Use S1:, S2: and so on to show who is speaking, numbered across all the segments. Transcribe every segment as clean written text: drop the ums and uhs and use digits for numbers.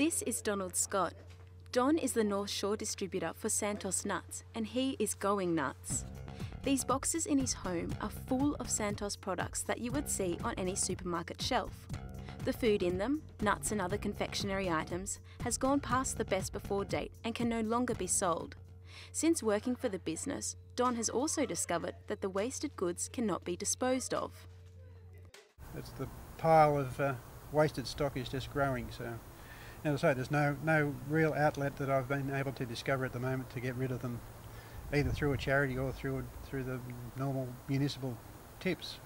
S1: This is Donald Scott. Don is the North Shore distributor for Santos Nuts, and he is going nuts. These boxes in his home are full of Santos products that you would see on any supermarket shelf. The food in them, nuts and other confectionery items, has gone past the best before date and can no longer be sold. Since working for the business, Don has also discovered that the wasted goods cannot be disposed of.
S2: It's the pile of wasted stock is just growing, so as I say, there's no real outlet that I've been able to discover at the moment to get rid of them, either through a charity or through the normal municipal tips.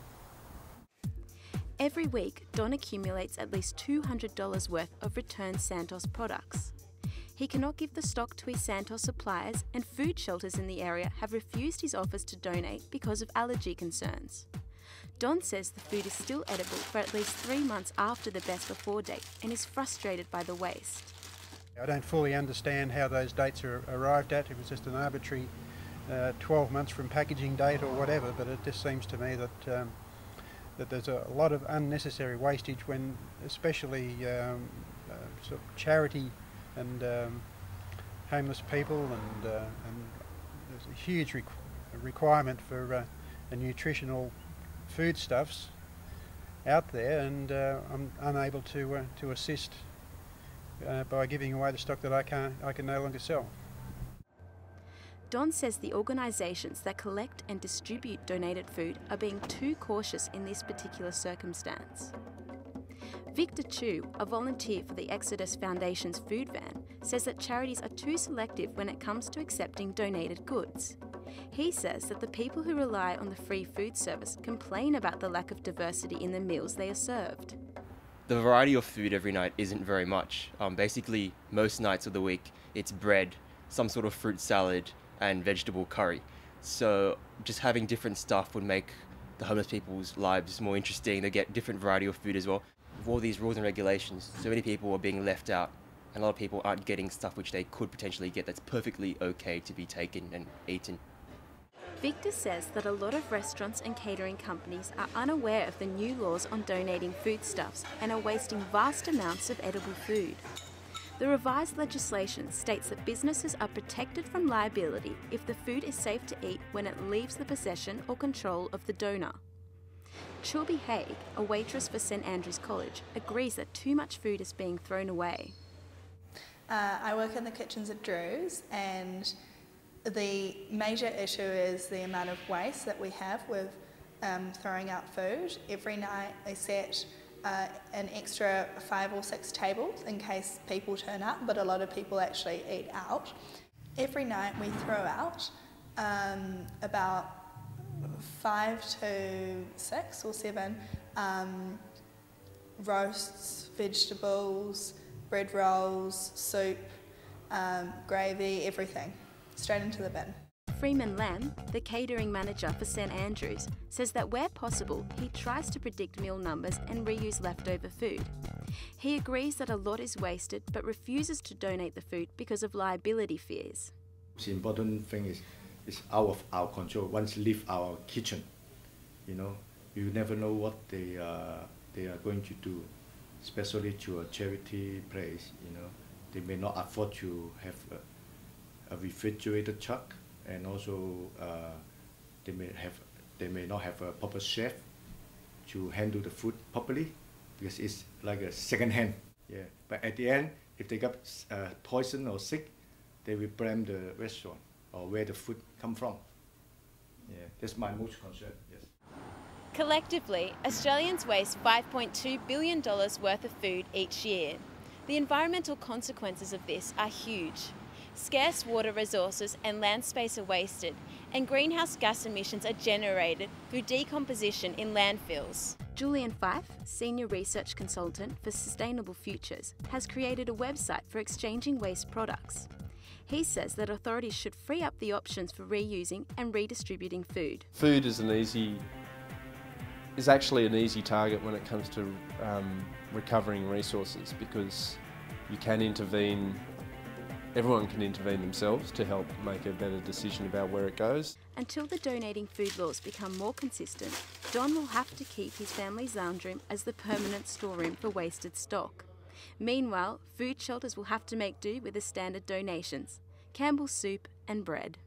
S1: Every week, Don accumulates at least $200 worth of returned Santos products. He cannot give the stock to his Santos suppliers, and food shelters in the area have refused his offers to donate because of allergy concerns. Don says the food is still edible for at least 3 months after the best before date and is frustrated by the waste.
S2: I don't fully understand how those dates are arrived at. It was just an arbitrary 12 months from packaging date or whatever, but it just seems to me that that there's a lot of unnecessary wastage when, especially sort of charity and homeless people, and there's a huge requirement for a nutritional foodstuffs out there, and I'm unable to assist by giving away the stock that I can no longer sell.
S1: Don says the organisations that collect and distribute donated food are being too cautious in this particular circumstance. Victor Chu, a volunteer for the Exodus Foundation's food van, says that charities are too selective when it comes to accepting donated goods. He says that the people who rely on the free food service complain about the lack of diversity in the meals they are served.
S3: The variety of food every night isn't very much. Basically, most nights of the week, it's bread, some sort of fruit salad, and vegetable curry. So just having different stuff would make the homeless people's lives more interesting. They get different variety of food as well. With all these rules and regulations, so many people are being left out, and a lot of people aren't getting stuff which they could potentially get that's perfectly okay to be taken and eaten.
S1: Victor says that a lot of restaurants and catering companies are unaware of the new laws on donating foodstuffs and are wasting vast amounts of edible food. The revised legislation states that businesses are protected from liability if the food is safe to eat when it leaves the possession or control of the donor. Chilby Haig, a waitress for St Andrews College, agrees that too much food is being thrown away.
S4: I work in the kitchens at Drew's, and the major issue is the amount of waste that we have with throwing out food. Every night they set an extra 5 or 6 tables in case people turn up, but a lot of people actually eat out. Every night we throw out about 5 to 6 or 7 roasts, vegetables, bread rolls, soup, gravy, everything, straight into the bin.
S1: Freeman Lamb, the catering manager for St Andrews, says that where possible, he tries to predict meal numbers and reuse leftover food. He agrees that a lot is wasted but refuses to donate the food because of liability fears.
S5: The important thing is out of our control. Once leave our kitchen, you never know what they are going to do, especially to a charity place. They may not afford to have a refrigerated truck, and also they may not have a proper chef to handle the food properly, because it's like a second hand. Yeah, but at the end, if they got poison or sick, they will blame the restaurant or where the food come from. Yeah, that's my most concern. Yes.
S1: Collectively, Australians waste $5.2 billion worth of food each year. The environmental consequences of this are huge. Scarce water resources and land space are wasted, and greenhouse gas emissions are generated through decomposition in landfills. Julian Fife, Senior Research Consultant for Sustainable Futures, has created a website for exchanging waste products. He says that authorities should free up the options for reusing and redistributing food.
S6: Food is actually an easy target when it comes to recovering resources, because you can intervene. Everyone can intervene themselves to help make a better decision about where it goes.
S1: Until the donating food laws become more consistent, Don will have to keep his family's lounge room as the permanent storeroom for wasted stock. Meanwhile, food shelters will have to make do with the standard donations: Campbell's soup and bread.